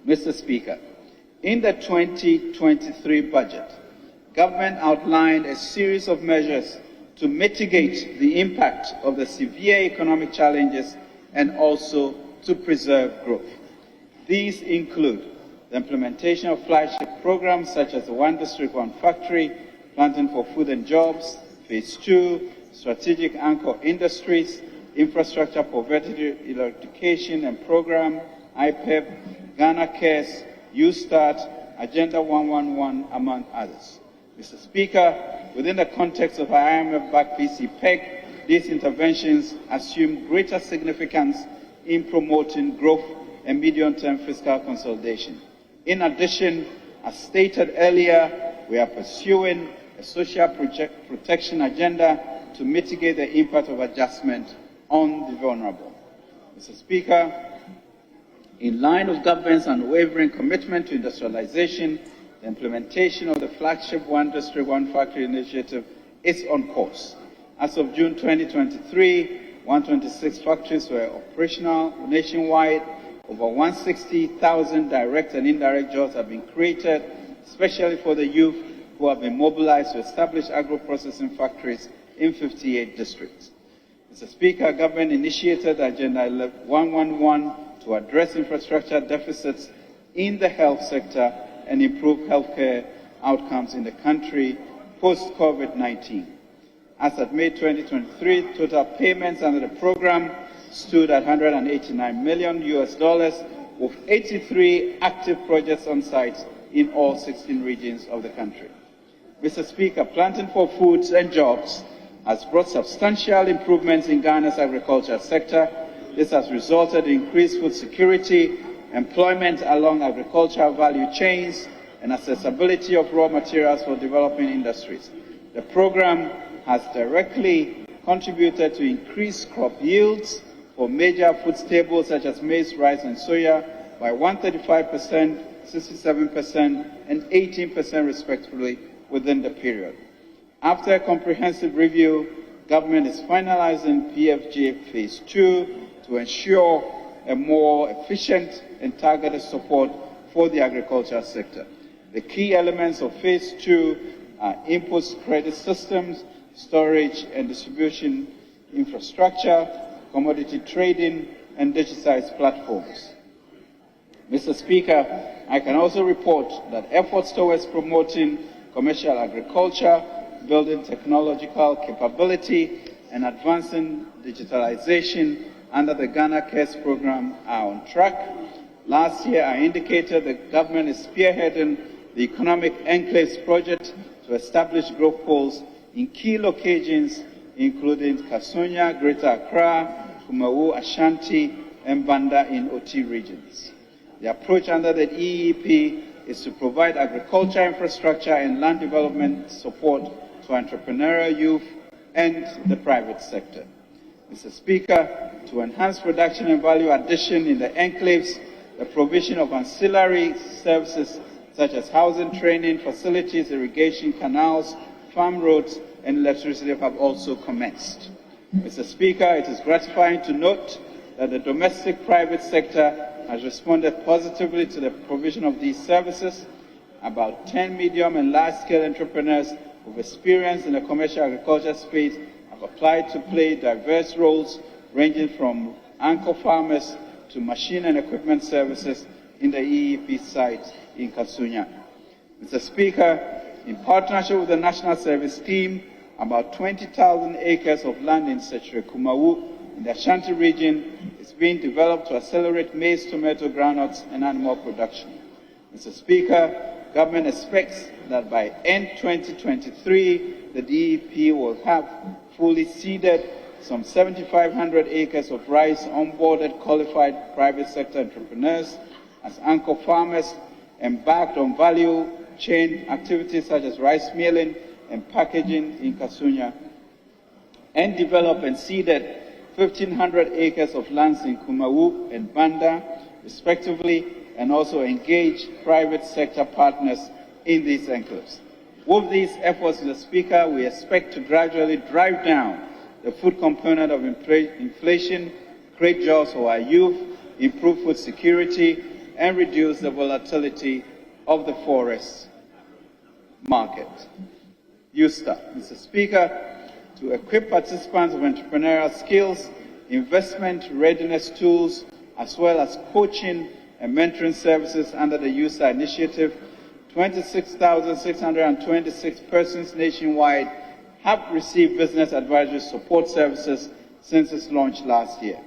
Mr. Speaker, in the 2023 budget, government outlined a series of measures to mitigate the impact of the severe economic challenges and also to preserve growth. These include the implementation of flagship programs such as the One District, One Factory, Planting for Food and Jobs, Phase 2, Strategic Anchor Industries, Infrastructure for Vertical Electrification and Program, IPEP, Ghana Cares, U-Start, Agenda 111, among others. Mr. Speaker, within the context of our IMF-backed PCPEG, these interventions assume greater significance in promoting growth and medium-term fiscal consolidation. In addition, as stated earlier, we are pursuing a social protection agenda to mitigate the impact of adjustment on the vulnerable. Mr. Speaker, in line with government's unwavering commitment to industrialization, the implementation of the flagship One District, One Factory initiative is on course. As of June 2023, 126 factories were operational nationwide. Over 160,000 direct and indirect jobs have been created, especially for the youth who have been mobilized to establish agro-processing factories in 58 districts. Mr. Speaker, government initiated Agenda 111 to address infrastructure deficits in the health sector and improve healthcare outcomes in the country post-COVID-19. As at May 2023, total payments under the program stood at $189 million, with 83 active projects on site in all 16 regions of the country. Mr. Speaker, Planting for Foods and Jobs has brought substantial improvements in Ghana's agriculture sector. This has resulted in increased food security, employment along agricultural value chains, and accessibility of raw materials for developing industries. The program has directly contributed to increased crop yields for major food staples such as maize, rice, and soya by 135%, 67%, and 18% respectively within the period. After a comprehensive review, government is finalizing PFJ Phase 2 to ensure a more efficient and targeted support for the agricultural sector. The key elements of Phase 2 are inputs credit systems, storage and distribution infrastructure, commodity trading, and digitized platforms. Mr. Speaker, I can also report that efforts towards promoting commercial agriculture, building technological capability, and advancing digitalization under the Ghana Cares program are on track. Last year, I indicated the government is spearheading the Economic Enclaves project to establish growth poles in key locations, including Kasunya, Greater Accra, Kumawu, Ashanti, and Banda in OT regions. The approach under the EEP is to provide agriculture infrastructure and land development support to entrepreneurial youth and the private sector. Mr. Speaker, to enhance production and value addition in the enclaves, the provision of ancillary services such as housing, training facilities, irrigation canals, farm roads, and electricity have also commenced. Mr. Speaker, it is gratifying to note that the domestic private sector has responded positively to the provision of these services. About 10 medium and large-scale entrepreneurs with experience in the commercial agriculture space have applied to play diverse roles ranging from anchor farmers to machine and equipment services in the EEP site in Kasunya. Mr. Speaker, in partnership with the National Service Scheme, about 20,000 acres of land in Sechere Kumawu in the Ashanti region is being developed to accelerate maize, tomato, groundnuts, and animal production. Mr. Speaker, government expects that by end 2023, the DEP will have fully seeded some 7,500 acres of rice onboarded qualified private sector entrepreneurs as anchor farmers embarked on value chain activities such as rice milling and packaging in Kasunya, and developed and seeded 1,500 acres of lands in Kumawu and Banda, respectively, and also engage private sector partners in these enclaves. With these efforts, Mr. Speaker, we expect to gradually drive down the food component of inflation, create jobs for our youth, improve food security, and reduce the volatility of the forex market. USTA, Mr. Speaker, to equip participants with entrepreneurial skills, investment readiness tools, as well as coaching and mentoring services under the USTA initiative, 26,626 persons nationwide have received business advisory support services since its launch last year.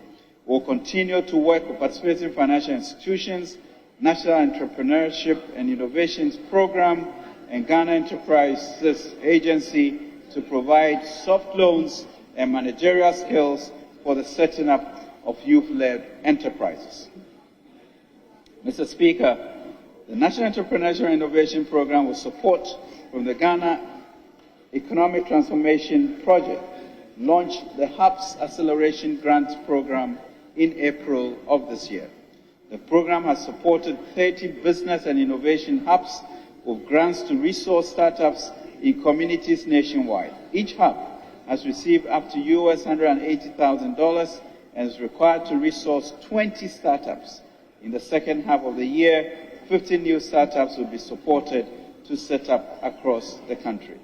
We will continue to work with participating financial institutions, National Entrepreneurship and Innovations Program, and Ghana Enterprises Agency to provide soft loans and managerial skills for the setting up of youth-led enterprises. Mr. Speaker, the National Entrepreneurship and Innovation Program with support from the Ghana Economic Transformation Project launched the HUBS Acceleration Grant Program in April of this year. The program has supported 30 business and innovation hubs with grants to resource startups in communities nationwide. Each hub has received up to $180,000 and is required to resource 20 startups. In the second half of the year, 50 new startups will be supported to set up across the country.